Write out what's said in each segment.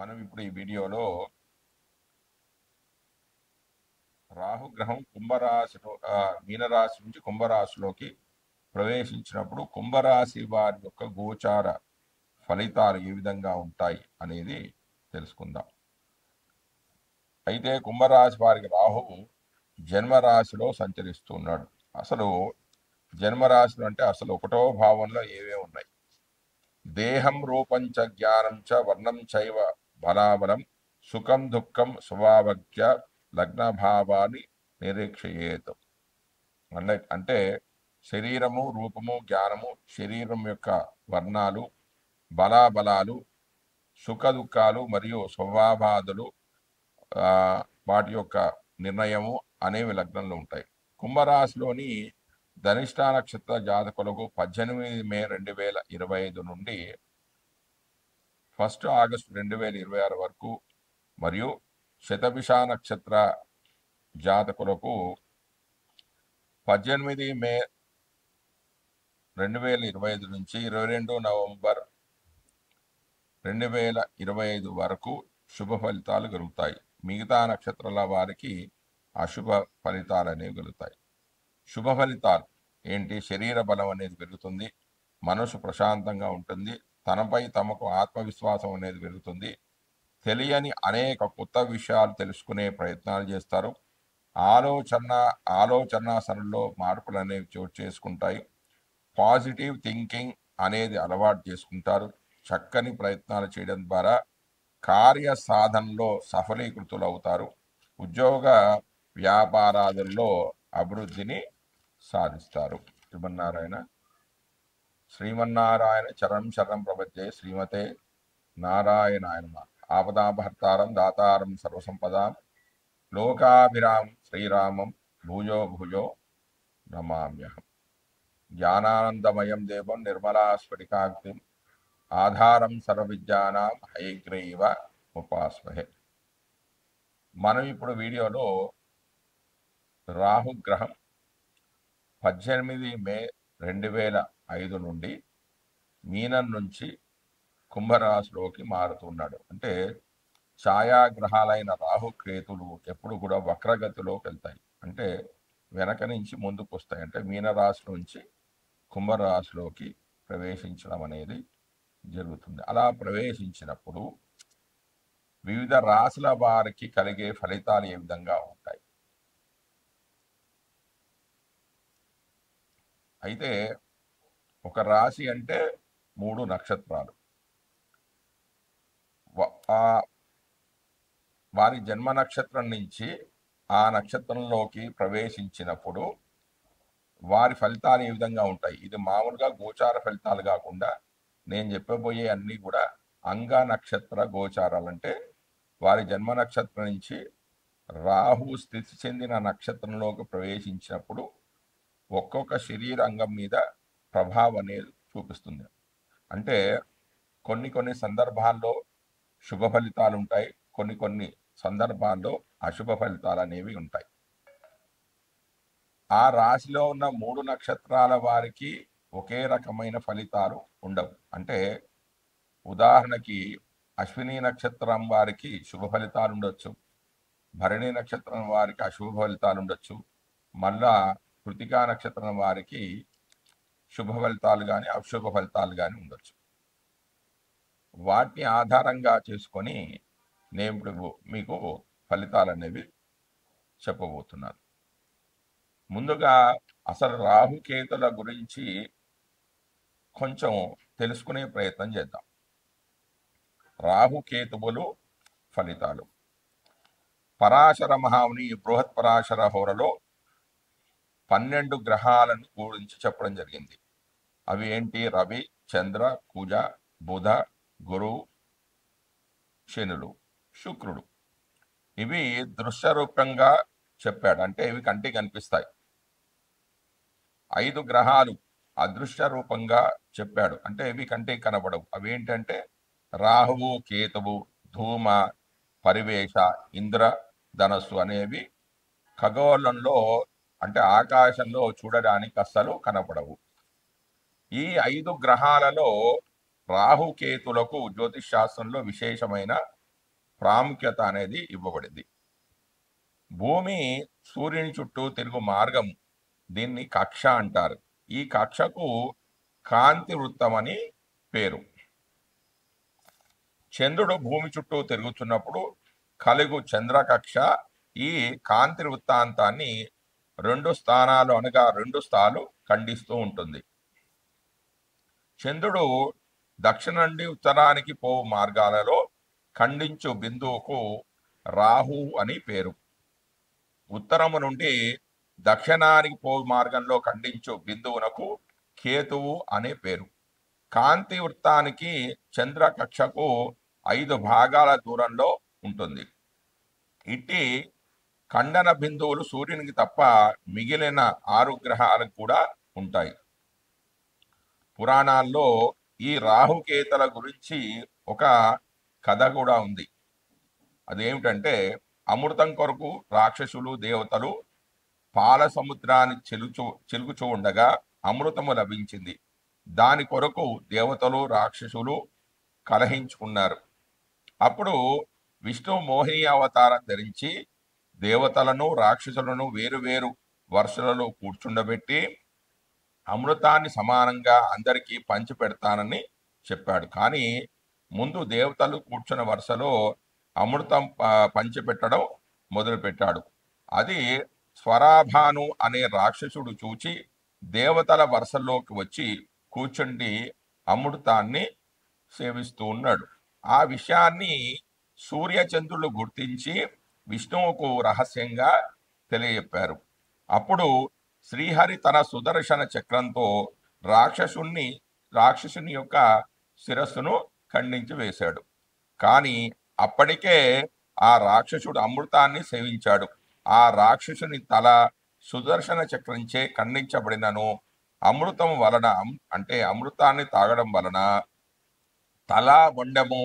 మనం ఇప్పుడు ఈ వీడియోలో రాహుగ్రహం కుంభరాశిలో మీనరాశి నుంచి కుంభరాశిలోకి ప్రవేశించినప్పుడు కుంభరాశి వారి యొక్క గోచార ఫలితాలు ఏ విధంగా ఉంటాయి అనేది తెలుసుకుందాం. అయితే కుంభరాశి వారికి రాహువు జన్మరాశిలో సంచరిస్తున్నాడు. అసలు జన్మరాశులు అంటే అసలు ఒకటో భావంలో ఏవే ఉన్నాయి? దేహం రూపం చ జ్ఞానం చ వర్ణం చైవ బలాబలం సుఖం దుఃఖం స్వభావజ్ఞ లగ్నభావాన్ని నిరీక్షయేత్. అంటే శరీరము రూపము జ్ఞానము, శరీరం యొక్క వర్ణాలు, బలాబలాలు, సుఖ దుఃఖాలు మరియు స్వభావాదులు, వాటి యొక్క నిర్ణయము అనేవి లగ్నంలో ఉంటాయి. కుంభరాశిలోని ధనిష్ఠా నక్షత్ర జాతకులకు 18 మే 2025 నుండి 1 ఆగస్టు 2026 వరకు, మరియు శతభిష నక్షత్ర జాతకులకు 18 మే 2025 నుంచి 22 నవంబర్ 2025 వరకు శుభ ఫలితాలు కలుగుతాయి. మిగతా నక్షత్రాల వారికి అశుభ ఫలితాలు అనేవి కలుగుతాయి. శుభ ఫలితాలు ఏంటి? శరీర బలం అనేది పెరుగుతుంది, మనసు ప్రశాంతంగా ఉంటుంది, తనపై తమకు ఆత్మవిశ్వాసం అనేది పెరుగుతుంది, తెలియని అనేక కొత్త విషయాలు తెలుసుకునే ప్రయత్నాలు చేస్తారు, ఆలోచన సరళిలో మార్పులు అనేవి చోటు చేసుకుంటాయి, పాజిటివ్ థింకింగ్ అనేది అలవాటు చేసుకుంటారు, చక్కని ప్రయత్నాలు చేయడం ద్వారా కార్య సాధనలో సఫలీకృతులు అవుతారు, ఉద్యోగ వ్యాపారాదుల్లో అభివృద్ధిని సాధిస్తారు. శ్రీమన్నారాయణ చరం శరణం ప్రపంచే శ్రీమతే నారాయణాయ నమః. ఆపదాపహర్తారం దాతారం సర్వసంపదాం లోకాభిరామం శ్రీరామం భూయో భూయో నమామ్యహం. జ్ఞానానందమయం దేవం నిర్మలా స్ఫటికాకృతిం ఆధారం సర్వవిద్యానాం హయగ్రీవ ఉపాస్మహే. మనం ఇప్పుడు వీడియోలో రాహుగ్రహం 18 మే 2005 నుండి మీనం నుంచి కుంభరాశిలోకి మారుతున్నాడు. అంటే ఛాయాగ్రహాలైన రాహుకేతులు ఎప్పుడు కూడా వక్రగతిలోకి వెళ్తాయి, అంటే వెనక నుంచి ముందుకు వస్తాయి. అంటే మీనరాశి నుంచి కుంభరాశిలోకి ప్రవేశించడం అనేది జరుగుతుంది. అలా ప్రవేశించినప్పుడు వివిధ రాశుల వారికి కలిగే ఫలితాలు ఏ విధంగా ఉంటాయి? అయితే ఒక రాశి అంటే 3 నక్షత్రాలు. వారి జన్మ నక్షత్రం నుంచి ఆ నక్షత్రంలోకి ప్రవేశించినప్పుడు వారి ఫలితాలు ఏ విధంగా ఉంటాయి? ఇది మామూలుగా గోచార ఫలితాలు కాకుండా నేను చెప్పబోయే అన్నీ కూడా అంగ నక్షత్ర గోచారాలు. అంటే వారి జన్మ నక్షత్రం నుంచి రాహు స్థితి చెందిన నక్షత్రంలోకి ప్రవేశించినప్పుడు ఒక్కొక్క శరీర అంగం మీద ప్రభావం అనేది చూపిస్తుంది. అంటే కొన్ని సందర్భాల్లో శుభ ఫలితాలు ఉంటాయి, కొన్ని సందర్భాల్లో అశుభ ఫలితాలు అనేవి ఉంటాయి. ఆ రాశిలో ఉన్న 3 నక్షత్రాల వారికి ఒకే రకమైన ఫలితాలు ఉండవు. అంటే ఉదాహరణకి అశ్విని నక్షత్రం వారికి శుభ ఫలితాలు ఉండొచ్చు, భరణి నక్షత్రం వారికి అశుభ ఫలితాలు ఉండొచ్చు, మళ్ళా కృతికా నక్షత్రం వారికి శుభ ఫలితాలు కానీ అశుభ ఫలితాలు కానీ ఉండొచ్చు. వాటిని ఆధారంగా చేసుకొని నేను ఇప్పుడు మీకు ఫలితాలు అనేవి చెప్పబోతున్నాను. ముందుగా అసలు రాహుకేతుల గురించి కొంచెం తెలుసుకునే ప్రయత్నం చేద్దాం. రాహుకేతువులు ఫలితాలు. పరాశర మహాముని బృహత్ పరాశర హోరలో 12 గ్రహాలను గురించి చెప్పడం జరిగింది. అవి ఏంటి? రవి, చంద్ర, కుజ, బుధ, గురు, శనులు, శుక్రుడు. ఇవి దృశ్య రూపంగా చెప్పాడు, అంటే ఇవి కంటికి కనిపిస్తాయి. 5 గ్రహాలు అదృశ్య రూపంగా చెప్పాడు, అంటే ఇవి కంటికి కనబడవు. అవి ఏంటంటే రాహువు, కేతువు, ధూమ, పరివేష, ఇంద్ర, ధనస్సు అనేవి ఖగోళంలో అంటే ఆకాశంలో చూడడానికి అస్సలు కనపడవు. ఈ 5 గ్రహాలలో రాహుకేతులకు జ్యోతిష్ శాస్త్రంలో విశేషమైన ప్రాముఖ్యత అనేది ఇవ్వబడింది. భూమి సూర్యుని చుట్టూ తిరుగు మార్గం, దీన్ని కక్ష అంటారు. ఈ కక్షకు కాంతి వృత్తం అని పేరు. చంద్రుడు భూమి చుట్టూ తిరుగుతున్నప్పుడు కలుగు చంద్రకక్ష ఈ కాంతి వృత్తాంతాన్ని రెండు స్థానాలు అనగా రెండు స్థాలు ఖండిస్తూ ఉంటుంది. చంద్రుడు దక్షిణ నుండి ఉత్తరానికి పోవు మార్గాలలో ఖండించు బిందువుకు రాహు అని పేరు. ఉత్తరము నుండి దక్షిణానికి పోవు మార్గంలో ఖండించు బిందువునకు కేతువు అనే పేరు. కాంతి వృత్తానికి చంద్ర కక్షకు 5 భాగాల దూరంలో ఉంటుంది. ఇట్టి ఖండన బిందువులు సూర్యునికి తప్ప మిగిలిన 6 గ్రహాలకు కూడా ఉంటాయి. పురాణాల్లో ఈ రాహుకేతుల గురించి ఒక కథ కూడా ఉంది. అదేమిటంటే, అమృతం కొరకు రాక్షసులు దేవతలు పాల సముద్రాన్ని చిలుకుచూ ఉండగా అమృతము లభించింది. దాని కొరకు దేవతలు రాక్షసులు కలహించుకున్నారు. అప్పుడు విష్ణు మోహిని అవతారం ధరించి దేవతలను రాక్షసులను వేరువేరు వరుసలలో కూర్చుండబెట్టి అమృతాన్ని సమానంగా అందరికీ పంచి పెడతానని చెప్పాడు. కానీ ముందు దేవతలు కూర్చున్న వరుసలో అమృతం పంచిపెట్టడం మొదలుపెట్టాడు. అది స్వరాభాను అనే రాక్షసుడు చూచి దేవతల వరుసలోకి వచ్చి కూర్చుండి అమృతాన్ని సేవిస్తూ ఉన్నాడు. ఆ విషయాన్ని సూర్యచంద్రులు గుర్తించి విష్ణువుకు రహస్యంగా తెలియజెప్పారు. అప్పుడు శ్రీహరి తన సుదర్శన చక్రంతో రాక్షసుని యొక్క శిరస్సును ఖండించి వేశాడు. కానీ అప్పటికే ఆ రాక్షసుడు అమృతాన్ని సేవించాడు. ఆ రాక్షసుని తల సుదర్శన చక్రంచే ఖండించబడినను అమృతం వలన, అంటే అమృతాన్ని తాగడం వలన తల బొండము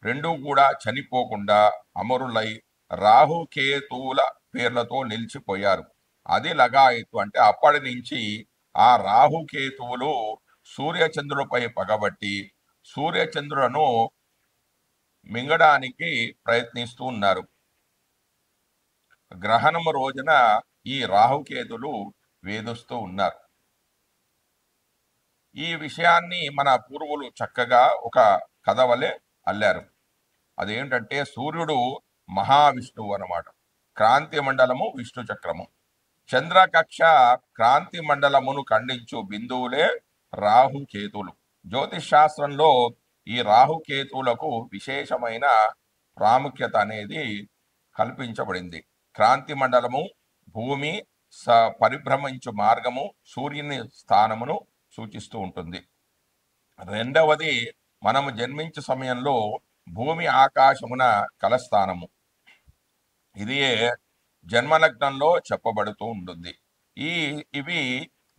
రెండూ కూడా చనిపోకుండా అమరులై రాహుకేతువుల పేర్లతో నిలిచిపోయారు. అది లగాయతు. అంటే అప్పటి నుంచి ఆ రాహుకేతువులు సూర్యచంద్రులపై పగబట్టి సూర్యచంద్రులను మింగడానికి ప్రయత్నిస్తూ ఉన్నారు. గ్రహణము రోజున ఈ రాహుకేతులు వేధిస్తూ ఉన్నారు. ఈ విషయాన్ని మన పూర్వులు చక్కగా ఒక కథ వలె అల్లారు. అదేంటంటే, సూర్యుడు మహావిష్ణువు అన్నమాట. క్రాంతి మండలము విష్ణు చక్రము. చంద్రకక్ష క్రాంతి మండలమును ఖండించు బిందువులే రాహుకేతువులు. జ్యోతిష్ శాస్త్రంలో ఈ రాహుకేతువులకు విశేషమైన ప్రాముఖ్యత అనేది కల్పించబడింది. క్రాంతి మండలము భూమి పరిభ్రమించు మార్గము, సూర్యుని స్థానమును సూచిస్తూ ఉంటుంది. రెండవది, మనము జన్మించే సమయంలో భూమి ఆకాశమున కలస్థానము, ఇది జన్మలగ్నంలో చెప్పబడుతూ ఉంటుంది. ఇవి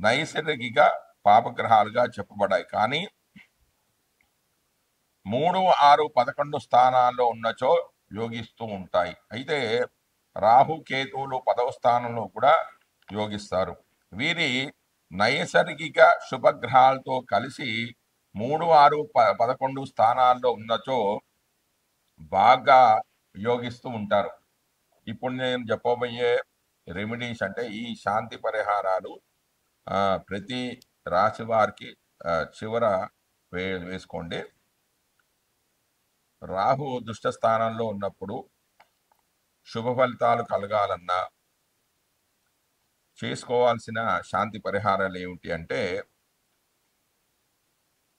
నైసర్గిక పాపగ్రహాలుగా చెప్పబడ్డాయి. కానీ 3, 6, 11 స్థానాల్లో ఉన్నచో యోగిస్తూ ఉంటాయి. అయితే రాహుకేతువులు 10వ స్థానంలో కూడా యోగిస్తారు. వీరి నైసర్గిక శుభగ్రహాలతో కలిసి 3, 6, 11 స్థానాల్లో ఉన్నచో బాగా యోగిస్తూ ఉంటారు. ఇప్పుడు నేను చెప్పబోయే రెమెడీస్, అంటే ఈ శాంతి పరిహారాలు ప్రతి రాశి వారికి చివర వేసుకోండి. రాహు దుష్ట స్థానంలో ఉన్నప్పుడు శుభ ఫలితాలు కలగాలన్నా చేసుకోవాల్సిన శాంతి పరిహారాలు ఏమిటి అంటే,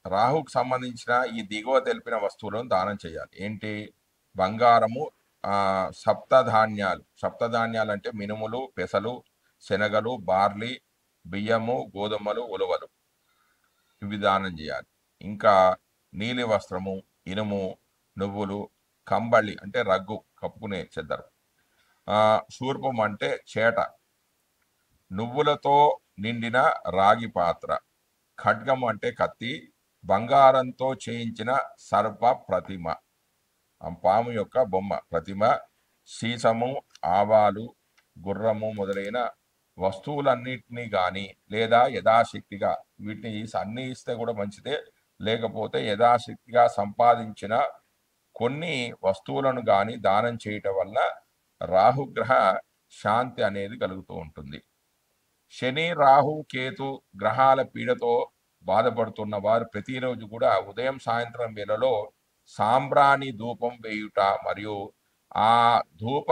రాహుకు సంబంధించిన ఈ దిగువ తెలిపిన వస్తువులను దానం చేయాలి. ఏంటి? బంగారము, సప్తధాన్యాలు అంటే మినుములు, పెసలు, శనగలు, బార్లీ, బియ్యము, గోధుమలు, ఉలవలు, ఇవి దానం చేయాలి. ఇంకా నీలి వస్త్రము, ఇనుము, నువ్వులు, కంబళి అంటే రగ్గు కప్పుకునే చెద్దరు, శూర్పం అంటే చేట, నువ్వులతో నిండిన రాగి పాత్ర, ఖడ్గం అంటే కత్తి, బంగారంతో చేయించిన సర్ప ప్రతిమ, పాము యొక్క బొమ్మ ప్రతిమ, సీసము, ఆవాలు, గుర్రము మొదలైన వస్తువులన్నిటినీ కానీ లేదా యథాశక్తిగా, వీటిని అన్ని ఇస్తే కూడా మంచిదే, లేకపోతే యథాశక్తిగా సంపాదించిన కొన్ని వస్తువులను కానీ దానం చేయటం వల్ల రాహుగ్రహ శాంతి అనేది కలుగుతూ ఉంటుంది. శని, రాహు, కేతు గ్రహాల పీడతో బాధపడుతున్న వారు ప్రతిరోజు కూడా ఉదయం సాయంత్రం వేళలో సాంబ్రాణి ధూపం వేయుట మరియు ఆ ధూప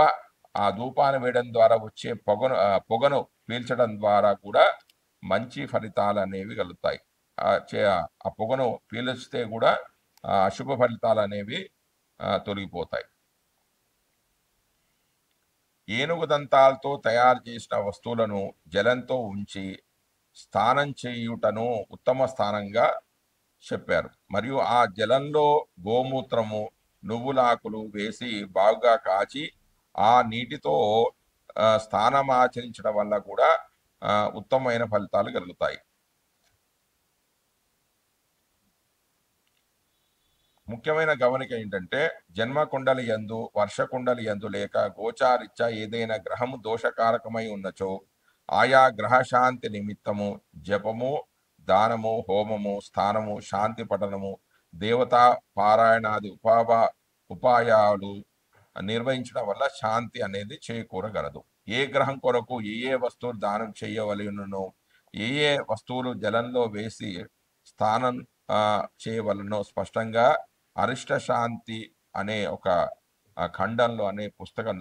ఆ ధూపాన్ని వేయడం ద్వారా వచ్చే పొగను పీల్చడం ద్వారా కూడా మంచి ఫలితాలు అనేవి కలుగుతాయి. ఆ పొగను పీలిస్తే కూడా అశుభ ఫలితాలు అనేవి తొలగిపోతాయి. ఏనుగు దంతాలతో తయారు చేసిన వస్తువులను జలంతో ఉంచి స్నానం చేయుటను ఉత్తమ స్థానంగా చెప్పారు. మరియు ఆ జలంలో గోమూత్రము, నువ్వులాకులు వేసి బాగా కాచి ఆ నీటితో స్నానమాచరించడం వల్ల కూడా ఉత్తమమైన ఫలితాలు కలుగుతాయి. ముఖ్యమైన గమనిక ఏంటంటే జన్మకుండలి యందు, వర్షకుండలి యందు లేక గోచారిత్యా ఏదైనా గ్రహము దోషకారకమై ఉన్నచో ఆయా గ్రహశాంతి నిమిత్తము జపము, దానము, హోమము, స్థానము, శాంతి పఠనము, దేవతా పారాయణాది ఉపాయాలు నిర్వహించడం వల్ల శాంతి అనేది చేకూరగలదు. ఏ గ్రహం కొరకు ఏ వస్తువులు దానం చేయవలెనో, ఏ వస్తువులు జలంలో వేసి స్థానం చేయవలనో స్పష్టంగా అరిష్ట శాంతి అనే ఒక ఖండంలో అనే పుస్తకం